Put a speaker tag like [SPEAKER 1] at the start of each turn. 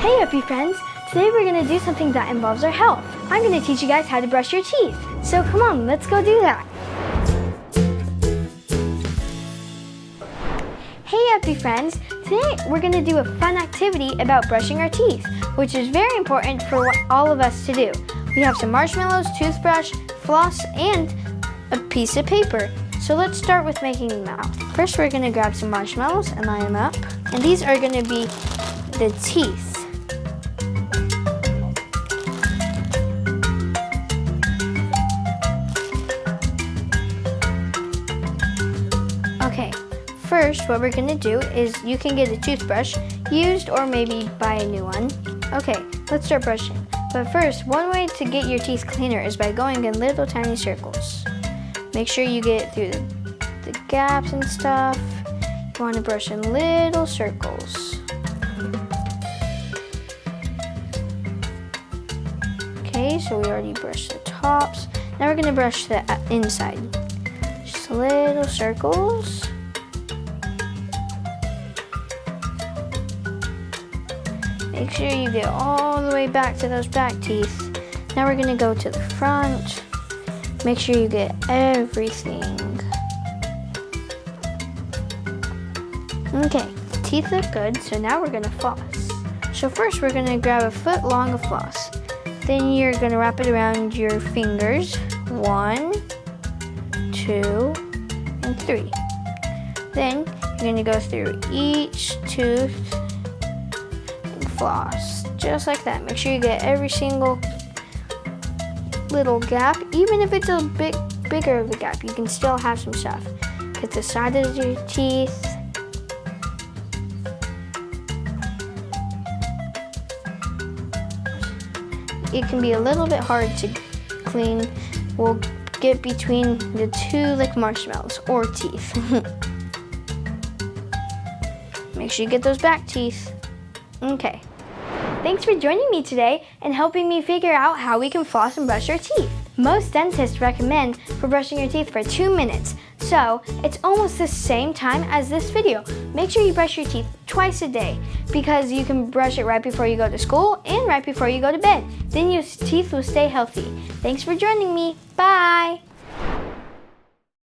[SPEAKER 1] Hey Uppie friends! Today we're going to do something that involves our health. I'm going to teach you guys how to brush your teeth. So come on, let's go do that. Hey Uppie friends! Today we're going to do a fun activity about brushing our teeth, which is very important for all of us to do. We have some marshmallows, toothbrush, floss, and a piece of paper. So let's start with making the mouth. First we're going to grab some marshmallows and line them up. And these are going to be the teeth. Okay, first what we're going to do is you can get a toothbrush, used or maybe buy a new one. Okay, let's start brushing. But first, one way to get your teeth cleaner is by going in little tiny circles. Make sure you get through the gaps and stuff. You want to brush in little circles. Okay, so we already brushed the tops. Now we're going to brush the inside. Just little circles. Make sure you get all the way back to those back teeth. Now we're going to go to the front. Make sure you get everything. Okay, teeth look good, so now we're going to floss. So first we're going to grab a foot long of floss. Then you're going to wrap it around your fingers. 1, 2, and 3. Then you're going to go through each tooth and floss, just like that. Make sure you get every single little gap. Even if it's a bit bigger of a gap, you can still have some stuff. Get the side of your teeth. It can be a little bit hard to clean. We'll get between the two like marshmallows or teeth. Make sure you get those back teeth. Okay. Thanks for joining me today and helping me figure out how we can floss and brush our teeth. Most dentists recommend for brushing your teeth for 2 minutes, so it's almost the same time as this video. Make sure you brush your teeth twice a day because you can brush it right before you go to school and right before you go to bed. Then your teeth will stay healthy. Thanks for joining me. Bye!